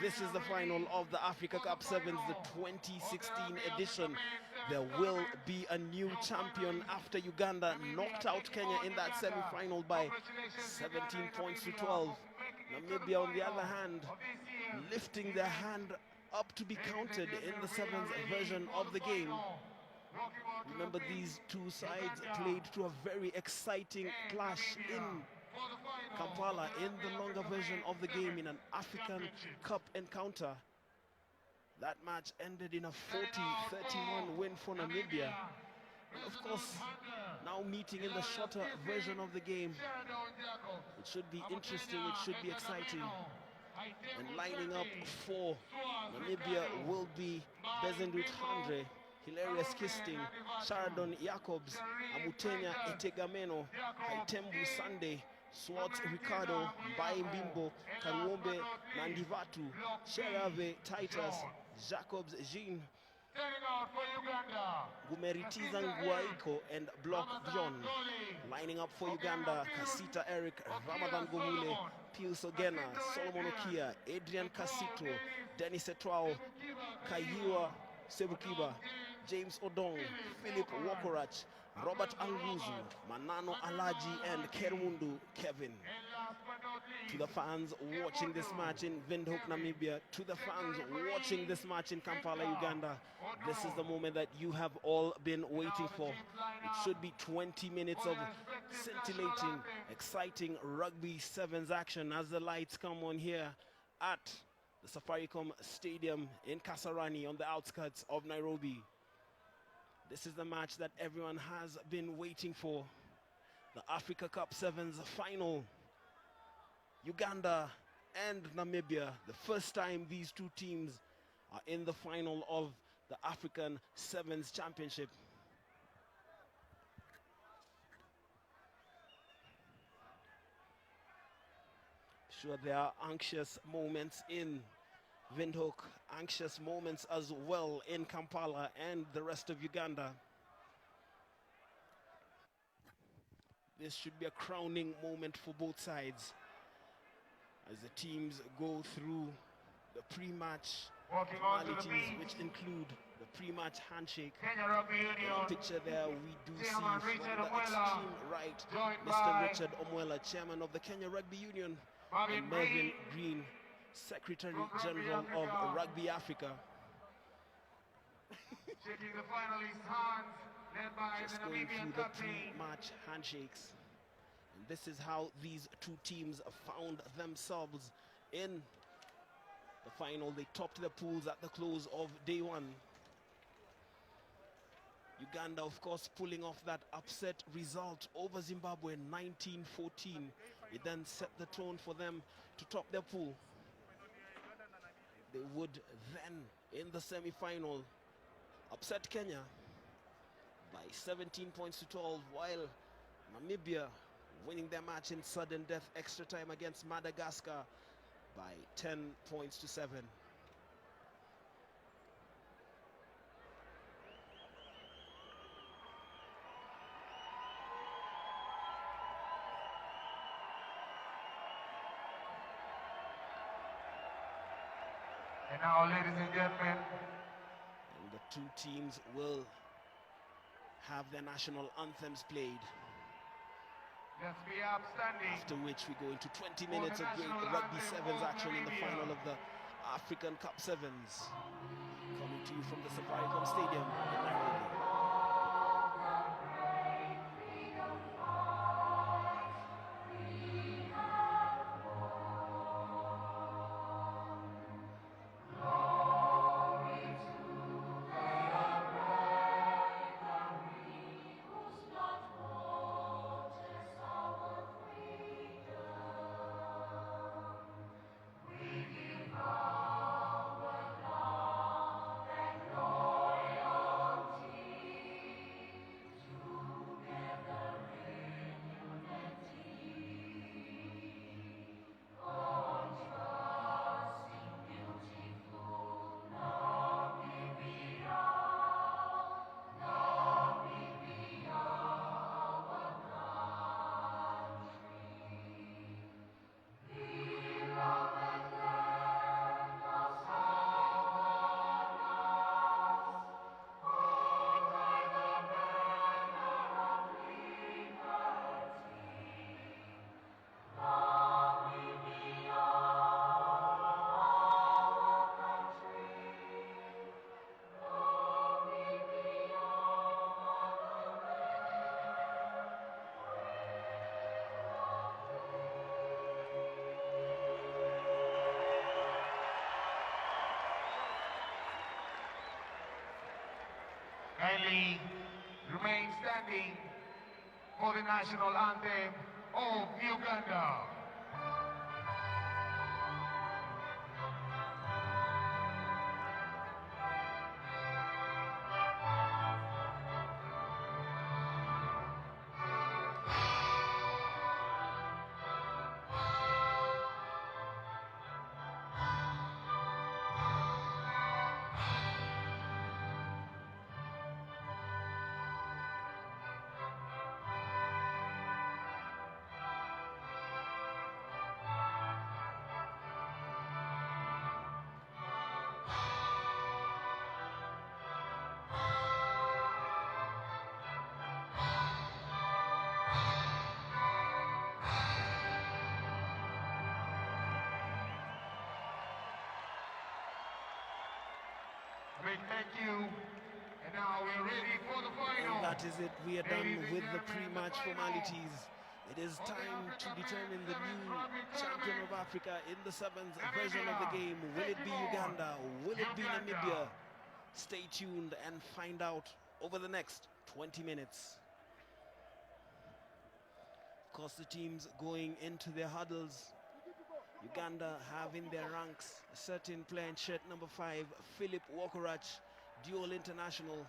This is the final of the Africa Cup 7's, the 2016 edition. There will be a new champion after Uganda knocked out Kenya in that semi-final by 17 points to 12. Namibia, on the other hand, lifting their hand up to be counted in the 7's version of the game. Remember, these two sides played to a very exciting clash in Kampala in the longer version of the game in an African Cup encounter. That match ended in a 40-31 win for Namibia. And of course, now meeting in the shorter version of the game, it should be interesting, it should be exciting. And lining up for Namibia will be Bezendut Handre, Hilarious Kisting, Shardon Jacobs, Amutenya Etegameno, Haitembu Sunday, Swartz Ricardo, Mbimbo, Kanwombe Nandivatu, Sherave Titus, Jacobs Jean, Gumeritiza Nguaiko, and Block John. Lining up for Uganda, Kasita Eric, Ramadan Gomule, Pius Ogena, Solomon Okia, Adrian Kasito, Dennis Etwao, Kaiwa Sebukiba, James Odong, Philip Wokorach, Robert Anguzu, Manano Alaji, and Kermundu Kevin. To the fans watching this match in Windhoek, Namibia, to the fans watching this match in Kampala, Uganda, this is the moment that you have all been waiting for. It should be 20 minutes of scintillating, exciting rugby sevens action as the lights come on here at the Safaricom Stadium in Kasarani on the outskirts of Nairobi. This is the match that everyone has been waiting for. The Africa Cup Sevens final. Uganda and Namibia, the first time these two teams are in the final of the African Sevens Championship. Sure, there are anxious moments in Windhoek, anxious moments as well in Kampala and the rest of Uganda. This should be a crowning moment for both sides as the teams go through the pre-match formalities, which include the pre-match handshake. In the picture there, we do see from the extreme right, Mr. Richard Omwela, chairman of the Kenya Rugby Union, and Mervyn Green, Secretary General of Rugby Africa. Just going through the pre-match handshakes. And this is how these two teams found themselves in the final. They topped their pools at the close of day one. Uganda, of course, pulling off that upset result over Zimbabwe 19-14. It then set the tone for them to top their pool. They would then, in the semi-final, upset Kenya by 17 points to 12, while Namibia winning their match in sudden death extra time against Madagascar by 10 points to 7. And now, ladies and gentlemen, and the two teams will have their national anthems played. let's be upstanding. After which we go into 20 minutes of great rugby sevens action in the final of the African Cup Sevens. Coming to you from the Safaricom Stadium in Nairobi. Kindly remain standing for the national anthem of Uganda. Big thank you. And now we're ready for the final. And that is it. We are done with the pre-match formalities. It is time to determine the new champion of Africa in the 7's version of the game. Will it be Uganda? Will it be Namibia? Stay tuned and find out over the next 20 minutes. Of course, the teams going into their huddles. Uganda have in their ranks a certain player in shirt number 5, Philip Wokorach, dual international,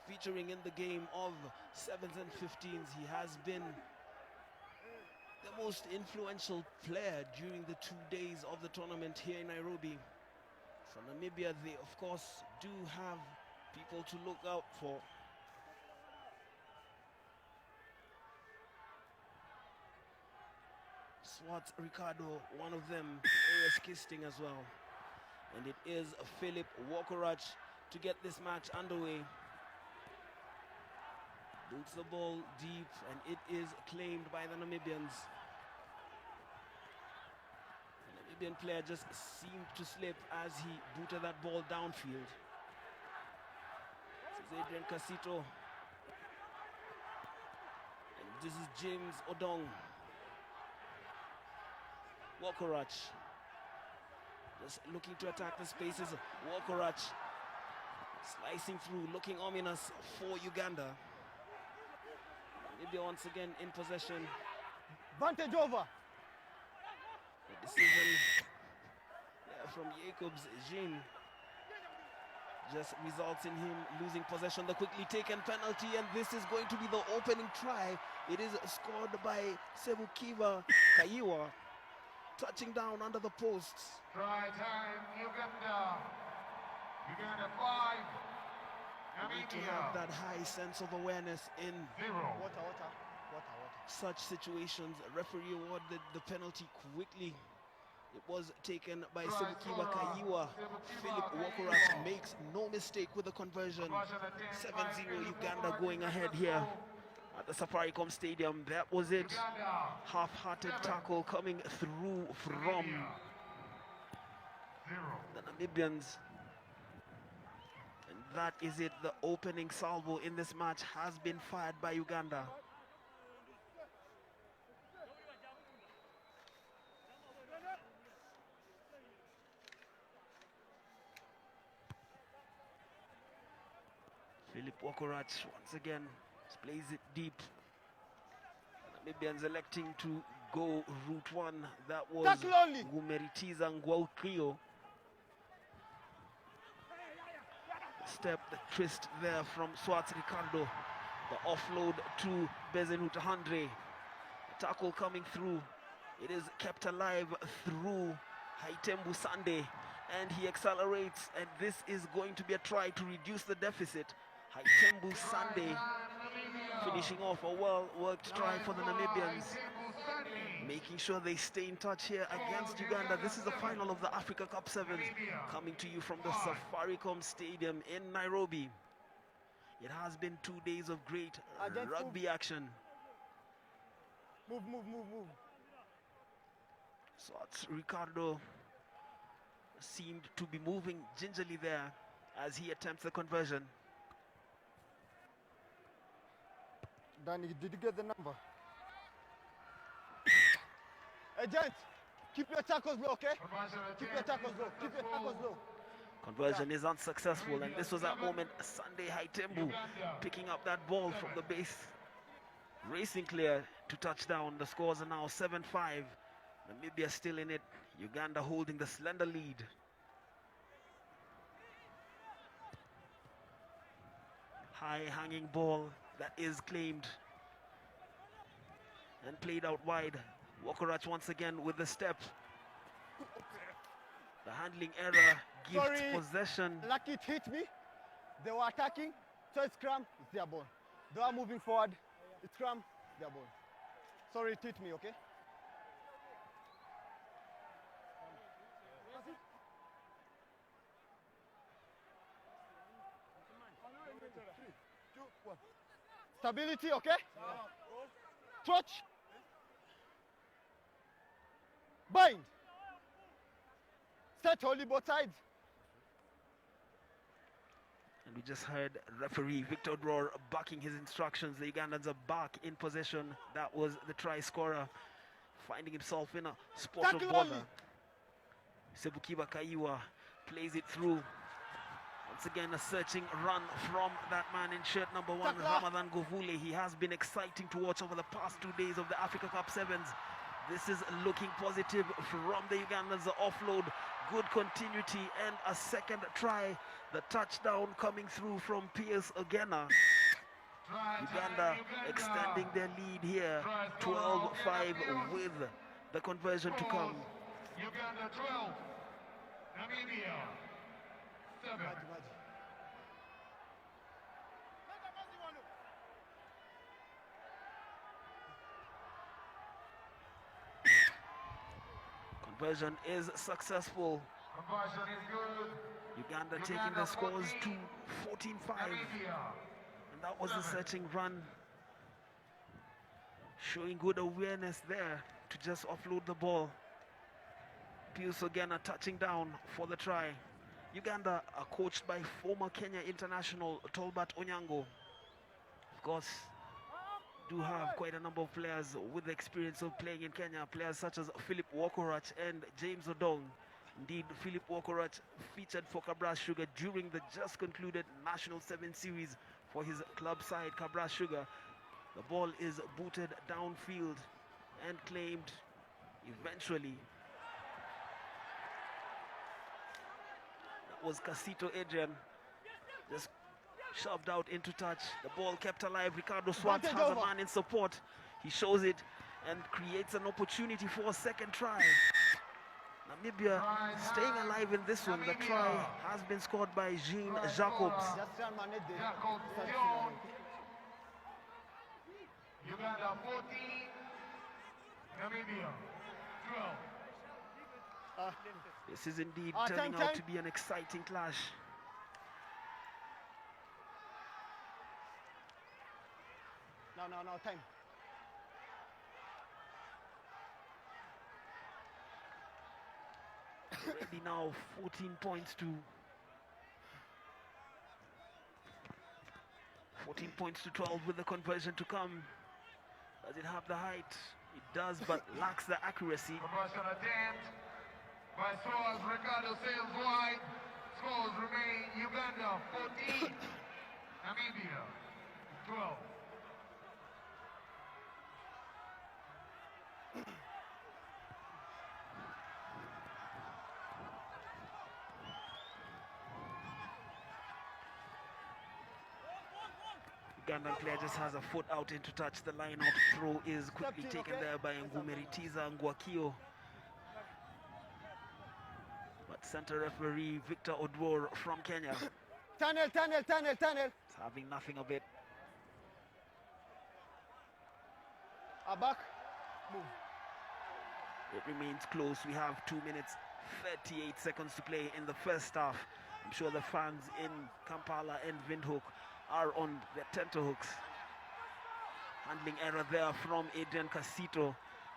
featuring in the game of 7's and 15's. He has been the most influential player during the 2 days of the tournament here in Nairobi. For Namibia, they of course do have people to look out for. Swart Ricardo, one of them, Arias Kisting as well. And it is Philip Wokorach to get this match underway. Boots the ball deep, and it is claimed by the Namibians. The Namibian player just seemed to slip as he booted that ball downfield. This is Adrian Casito. And this is James Odong. Wokorach just looking to attack the spaces. Wokorach slicing through, looking ominous for Uganda. Namibia once again in possession. Vantage over. The decision from Jacobs Jean just results in him losing possession. The quickly taken penalty, and this is going to be the opening try. It is scored by Sebukiva Kaiwa, touching down under the posts. Try time, Uganda. Uganda 5. You need to have that high sense of awareness in 0. Water. such situations. Referee awarded the penalty quickly. It was taken by Sebukiva Kaiwa. Philip Wokorach makes no mistake with the conversion. 7-0 Uganda going ahead here at the Safaricom Stadium. That was it. Half-hearted tackle coming through from the Namibians. And that is it. The opening salvo in this match has been fired by Uganda. Philip Wokorach once again plays it deep. Namibians electing to go route 1. That was Gumeritiza Ngwaukrio. Step, the twist there from Swart Ricardo. The offload to Bezenut Handre. The tackle coming through. It is kept alive through Haitembu Sande. And he accelerates, and this is going to be a try to reduce the deficit. Haitembu Sande finishing off a well-worked try for the Namibians, making sure they stay in touch here against Uganda. This is the final of the Africa Cup 7's, coming to you from the Safaricom Stadium in Nairobi. It has been 2 days of great rugby action. Move. Swart Ricardo seemed to be moving gingerly there as he attempts the conversion. Danny, did you get the number? Agent, keep your tackles low, okay? Keep your tackles low. Conversion is unsuccessful, and this was that moment Sunday Haitembu picking up that ball from the base, racing clear to touchdown. The scores are now 7-5. Namibia still in it, Uganda holding the slender lead. High hanging ball that is claimed and played out wide. Wokorach once again with the step. The handling error gives possession. Lucky it hit me. They were attacking, so it's scrum, it's their ball. They are moving forward, it's scrum, their ball. Sorry, it hit me, okay? Stability, okay? Touch. Bind. Set holy both sides. And we just heard referee Victor Dror backing his instructions. The Ugandans are back in possession. That was the try scorer, finding himself in a spot of bother. Sebukiba Kaiwa plays it through. Once again, a searching run from that man in shirt number 1, Ramadan Govule. He has been exciting to watch over the past 2 days of the Africa Cup 7's. This is looking positive from the Ugandans. The offload, good continuity, and a second try. The touchdown coming through from Piers Ogena. Uganda extending their lead here, 12-5 with the conversion to come. Uganda 12, Namibia 7. Conversion is successful. Conversion is good. Uganda taking the scores to 14-5. And that was the searching run. Showing good awareness there to just offload the ball. Pius Ogena touching down for the try. Uganda are coached by former Kenya international Tolbert Onyango. Of course, do have quite a number of players with the experience of playing in Kenya. Players such as Philip Wokorach and James Odong. Indeed, Philip Wokorach featured for Kabras Sugar during the just concluded National 7 series for his club side, Kabras Sugar. The ball is booted downfield and claimed eventually. That was Casito Adrian, just shoved out into touch. The ball kept alive. Ricardo Swart has a man in support. He shows it and creates an opportunity for a second try. Namibia staying alive in this one. The try has been scored by Jean Jacobs. Uganda 14, Namibia 12. This is indeed turning out to be an exciting clash. No, time. Already now 14 points to 12 with the conversion to come. Does it have the height? It does, but lacks the accuracy. Conversion attempt by Swaz. Ricardo sails wide. Scores remain Uganda 14, Namibia 12. Ugandan player just has a foot out into touch. The line out throw is quickly taken there by Ngumeritiza Nguakio. But center referee Victor Odwor from Kenya Tunnel. is having nothing of it. Back. Move. It remains close. We have 2 minutes, 38 seconds to play in the first half. I'm sure the fans in Kampala and Windhoek are on their tenterhooks. Handling error there from Adrian Casito.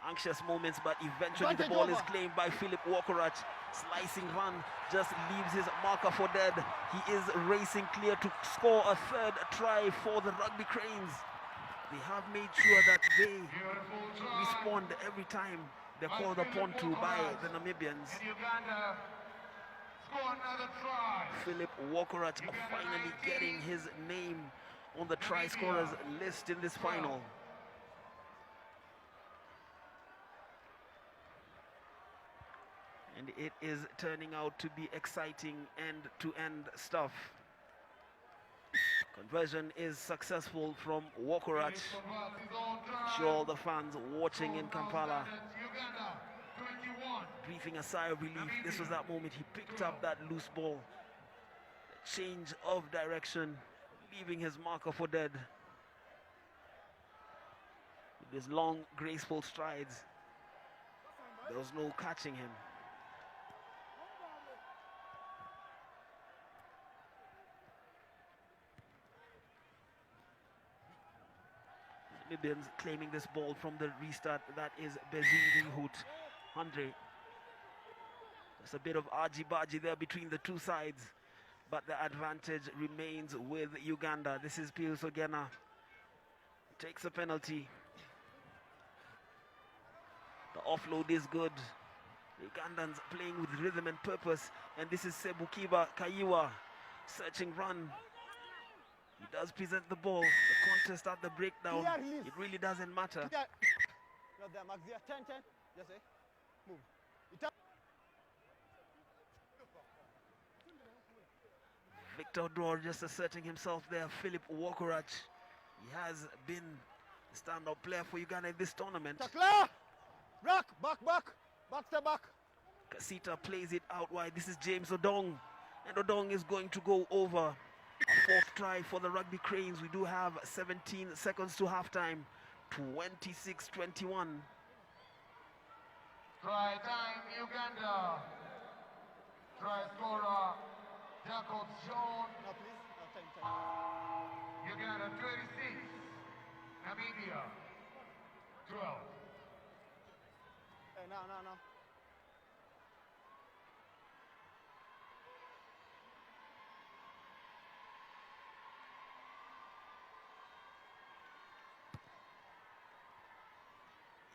Anxious moments, but eventually the ball is claimed by Philip Wokorach. Slicing run just leaves his marker for dead. He is racing clear to score a third try for the Rugby Cranes. They have made sure that they respond every time they're called upon to by the Namibians. And Uganda score another try. Philip Walkerat finally getting his name on the try scorers list in this final. And it is turning out to be exciting end-to-end stuff. Conversion is successful from Walkerat. Sure, the fans watching in Kampala breathing a sigh of relief. This was that moment he picked up that loose ball. The change of direction, leaving his marker for dead. With his long, graceful strides, there was no catching him. Namibians claiming this ball from the restart. That is Bezindi Hoot. Andre. There's a bit of argy-bargy there between the two sides, but the advantage remains with Uganda. This is Pius Ogena. Takes a penalty. The offload is good. The Ugandans playing with rhythm and purpose. And this is Sebukiba Kaiwa. Searching run. He does present the ball. The contest at the breakdown. It really doesn't matter. Not there, Max. There, 10, 10. Yes, eh? Move. Victor Dor just asserting himself there. Philip Walkerat. He has been the standout player for Uganda in this tournament. Takla! Rock! Back, back! Back, step back! Kasita plays it out wide. This is James Odong. And Odong is going to go over. A fourth try for the Rugby Cranes. We do have 17 seconds to halftime. 26-21. Try time, Uganda. Try scorer, Jacob John. No, please. No, time. Uganda 26, Namibia 12. Hey, now.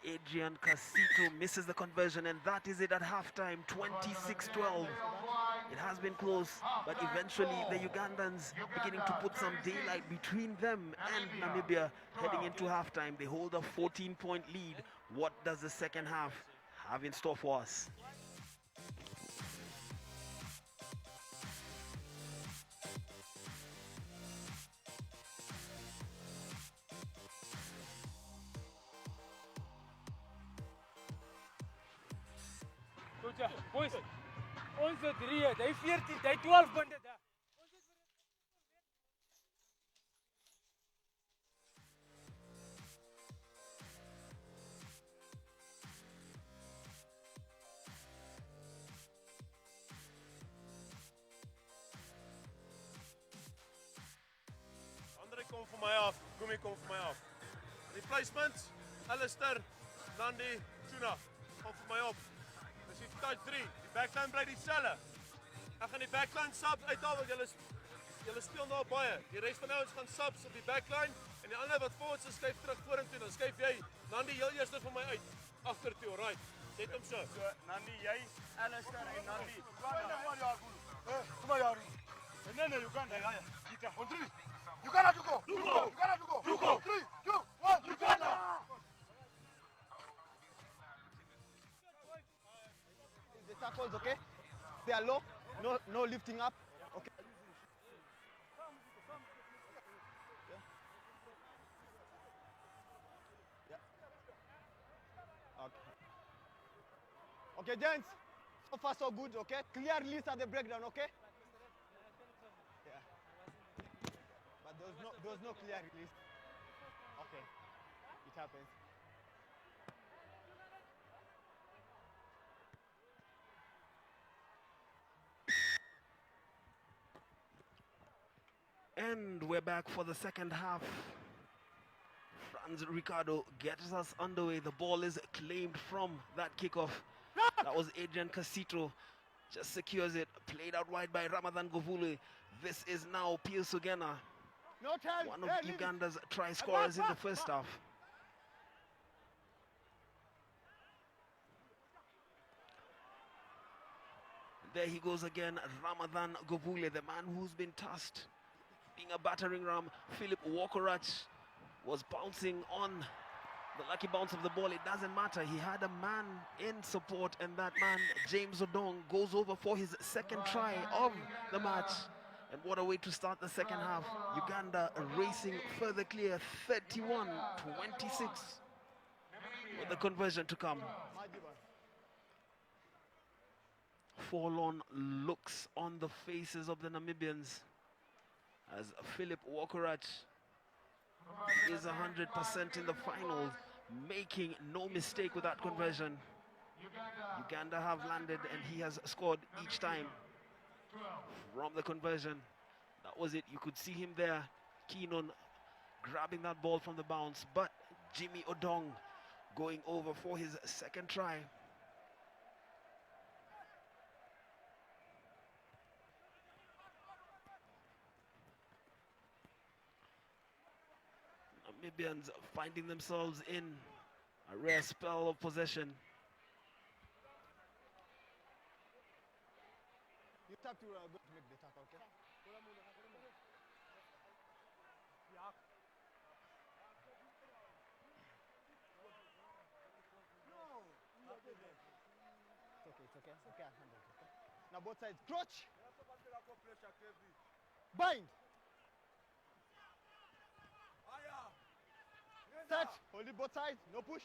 Adrian Casito misses the conversion, and that is it at halftime. 26-12. It has been close, but eventually the Ugandans beginning to put some daylight between them and Namibia heading into halftime. They hold a 14-point lead. What does the second half have in store for us? Boys, onze 3, hy 14, hy 12 punte daar. Andre kom vir my af, Gumi kom vir my af. Replacements, Alistair, Nandi, Tuna, kom vir my op. Dis die type 3, die backline bly dieselfde. Ek gaan die backline subs uithaal want julle speel nou baie. Die res van ons gaan subs op die backline en die ander wat voor ons skuif terug vorentoe. Dan skuif jy Nandi heel eerste vir my uit, agtertoe, right. Net hom so. So, Nandi, jy, Alistair en Nandi. Kom maar daar. Nee, Uganda. Ja. Kita. On 3. Uganda to go. Uganda to go. 3, 2, 1, Uganda. The tackles, okay? They are low. No lifting up. Okay. Yeah. Okay. Okay, gents. So far, so good, okay? Clear list at the breakdown, okay? Yeah. But there was no clear list. Okay. It happens. And we're back for the second half. Franz Ricardo gets us underway. The ball is claimed from that kickoff. That was Adrian Casito. Just secures it. Played out wide by Ramadan Govule. This is now Pius Ogena, No time. one of Hey, Uganda's try scorers in the first half. there he goes again, Ramadan Govule, the man who's been tasked being a battering ram. Philip Wokorach was bouncing on the lucky bounce of the ball. It doesn't matter. He had a man in support, and that man, James Odong, goes over for his second try of the match. And what a way to start the second half. Uganda racing further clear, 31-26, with the conversion to come. Forlorn looks on the faces of the Namibians as Philip Wokorach is 100% in the final, making no mistake with that conversion. Uganda have landed, and he has scored each time from the conversion. That was it. You could see him there, keen on grabbing that ball from the bounce, but Jimmy Odong going over for his second try. Namibians finding themselves in a rare spell of possession. You have to go to make the tackle, okay? No. It's okay. Okay, I'll handle it. Okay? Now both sides. Crotch. Bind. Set. Hold it both sides. No push.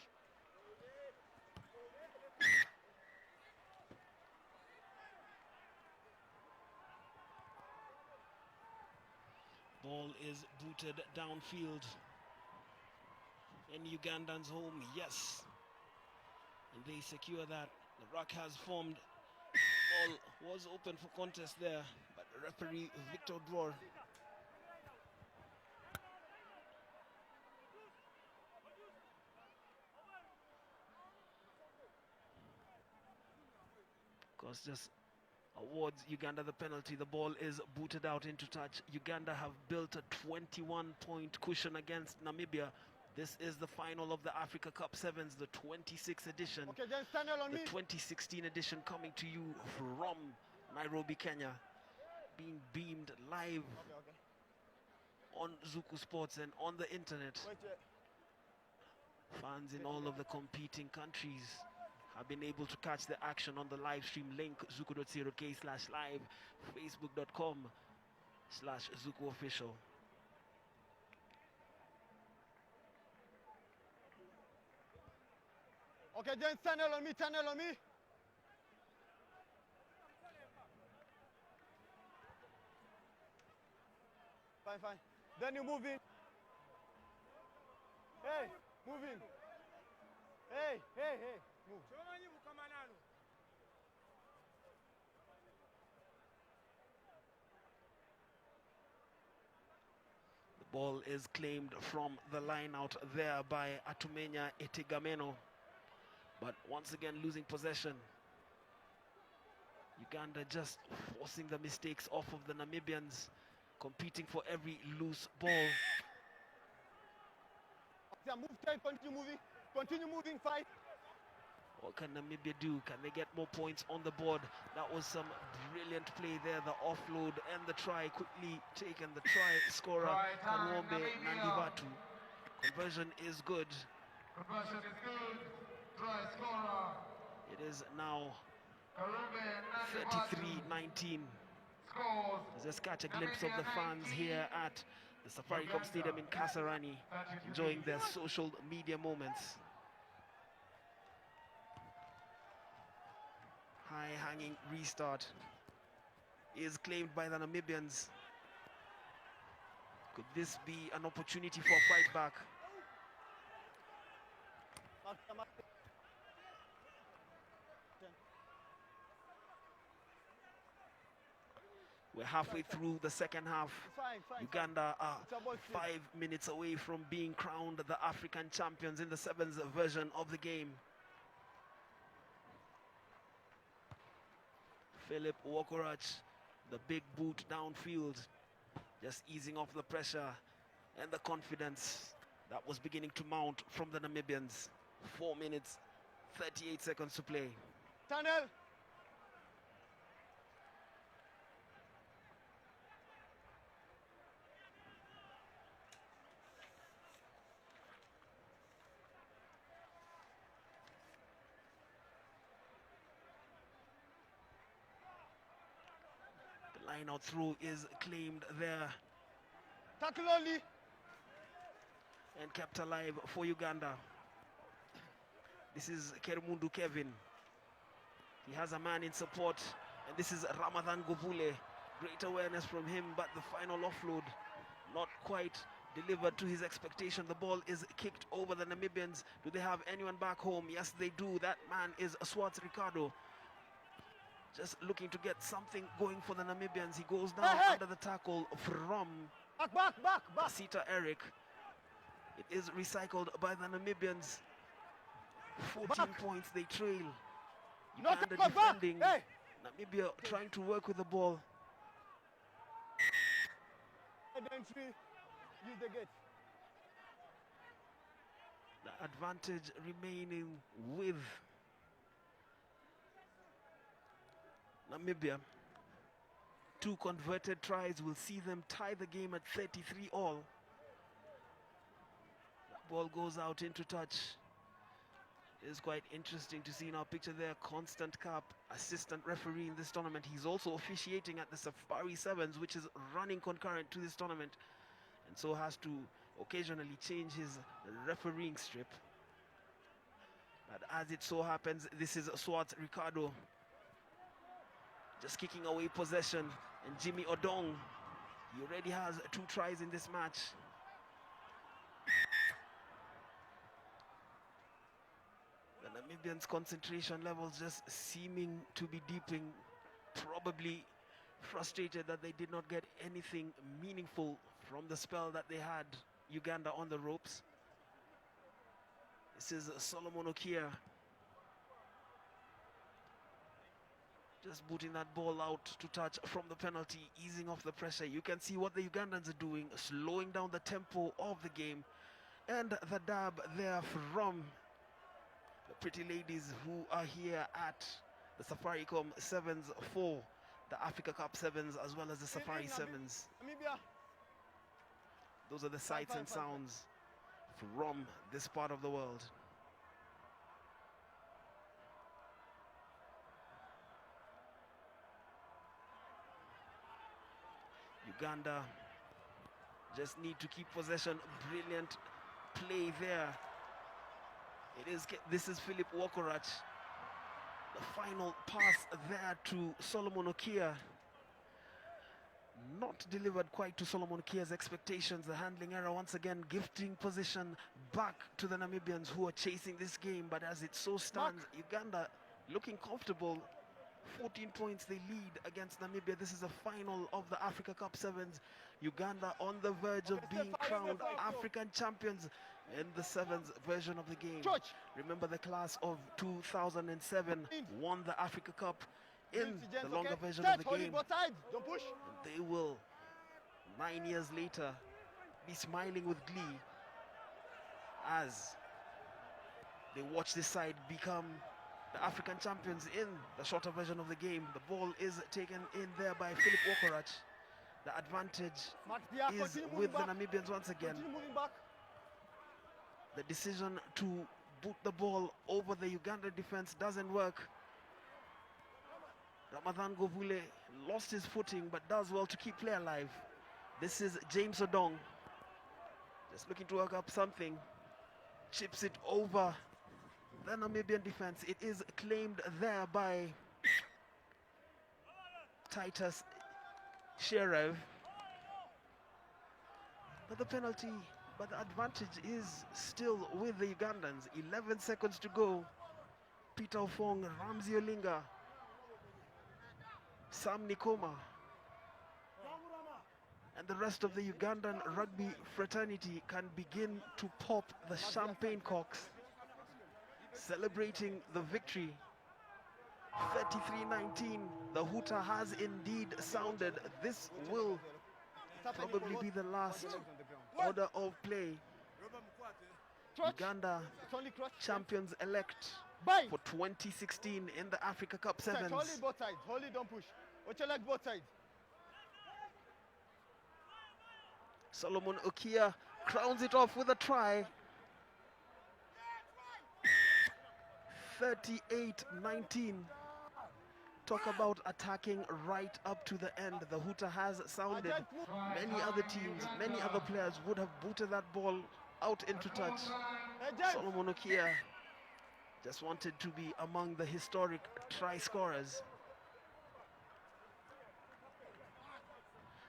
Ball is booted downfield. In Ugandan's home, yes. And they secure that. The ruck has formed. Ball was open for contest there, but the referee Victor Dror just awards Uganda the penalty. The ball is booted out into touch. Uganda have built a 21-point cushion against Namibia. This is the final of the Africa Cup 7's, the 26th edition. Okay, then stand on The me. 2016 edition coming to you from Nairobi, Kenya. Being beamed live on Zuku Sports and on the internet. Fans in all of the competing countries have been able to catch the action on the live stream link, zuku.co.k/live, facebook.com/ZukuOfficial. Okay, then stand on me, Fine. Then you move in. Hey, move in. Hey, move. The ball is claimed from the line out there by Atumenya Etigameno. But once again losing possession. Uganda just forcing the mistakes off of the Namibians, competing for every loose ball. Move tight, continue moving, fight. What can Namibia do? Can they get more points on the board? That was some brilliant play there. The offload and the try quickly taken. The try scorer, Kanwombe Nandivatu. Conversion is good. Conversion is good. Try scorer. It is now 33-19. Let's just catch a glimpse of the fans here at the Safaricom Stadium in Kasarani, enjoying their social media moments. High-hanging restart is claimed by the Namibians. Could this be an opportunity for a fight back? We're halfway through the second half. Fine. Uganda are 5 minutes away from being crowned the African champions in the 7's version of the game. Philip Wokorach, the big boot downfield, just easing off the pressure and the confidence that was beginning to mount from the Namibians. 4 minutes, 38 seconds to play. Tunnel. line out through is claimed there Tackle only. and kept alive for Uganda. This is Kermundu Kevin. He has a man in support, and this is Ramadan Govule. Great awareness from him, but the final offload not quite delivered to his expectation. The ball is kicked over the Namibians. Do they have anyone back home? Yes, they do. That man is Swartz Ricardo. Just looking to get something going for the Namibians. He goes down under the tackle from Back. Sita Eric. It is recycled by the Namibians. 14 points they trail. Uganda defending. Namibia trying to work with the ball. Entry. Use the gate. The advantage remaining with Namibia. 2 converted tries will see them tie the game at 33 all. That ball goes out into touch. It is quite interesting to see now. Picture there, Constant Cap, assistant referee in this tournament. He's also officiating at the Safari 7's, which is running concurrent to this tournament, and so has to occasionally change his refereeing strip. But as it so happens, this is Swartz Ricardo just kicking away possession, and Jimmy Odong, he already has 2 tries in this match. The Namibians' concentration levels just seeming to be deepening, probably frustrated that they did not get anything meaningful from the spell that they had Uganda on the ropes. This is Solomon Okia. Just booting that ball out to touch from the penalty, easing off the pressure. You can see what the Ugandans are doing, slowing down the tempo of the game. And the dab there from the pretty ladies who are here at the Safaricom 7's for the Africa Cup 7's as well as the Safari 7's. Namibia. Those are the sights and sounds from this part of the world. Uganda just need to keep possession. Brilliant play there. This is Philip Wokorach. The final pass there to Solomon Okia. Not delivered quite to Solomon Okia's expectations. The handling error once again gifting position back to the Namibians who are chasing this game. But as it so stands, Uganda looking comfortable. 14 points they lead against Namibia. This is the final of the Africa Cup 7's. Uganda on the verge of being crowned African champions in the 7's version of the game. Remember, the class of 2007 won the Africa Cup in the longer version of the game. Don't push. And they will, 9 years later, be smiling with glee as they watch this side become the African champions in the shorter version of the game. The ball is taken in there by Philip Wokorach. The advantage is with the Namibians once again. The decision to boot the ball over the Uganda defense doesn't work. Ramadan Govule lost his footing but does well to keep play alive. This is James Odong, just looking to work up something. Chips it over the Namibian defense. It is claimed there by Titus Sherev. But the penalty, but the advantage is still with the Ugandans. 11 seconds to go. Peter Ofong, Ramsey Olinga, Sam Nikoma, and the rest of the Ugandan rugby fraternity can begin to pop the champagne corks, celebrating the victory. 33-19, the hooter has indeed sounded. This will probably be the last order of play. Uganda champions-elect for 2016 in the Africa Cup 7's. Hold it both sides. Hold it, don't push. Watch your leg both sides. Solomon Okia crowns it off with a try. 38-19. talk about attacking right up to the end. The hooter has sounded. Many other teams, many other players would have booted that ball out into touch. Solomon Okia just wanted to be among the historic try scorers.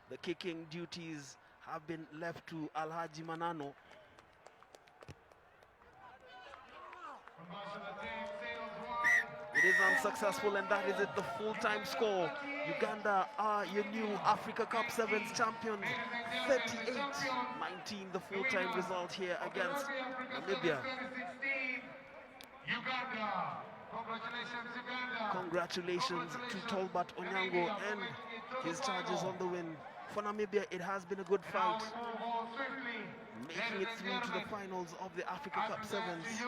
The kicking duties have been left to Alhaji Manano. It is unsuccessful, and that is it, the full-time score. Uganda are your new Africa Cup 7's champions, 38-19, the full-time result here against Namibia. Uganda. Congratulations, Uganda. Congratulations to Tolbert Onyango and his charges on the win. For Namibia, it has been a good fight, making it through to the finals of the Africa Cup 7's.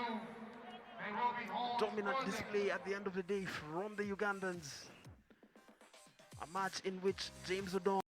Dominant display at the end of the day from the Ugandans. A match in which James Odom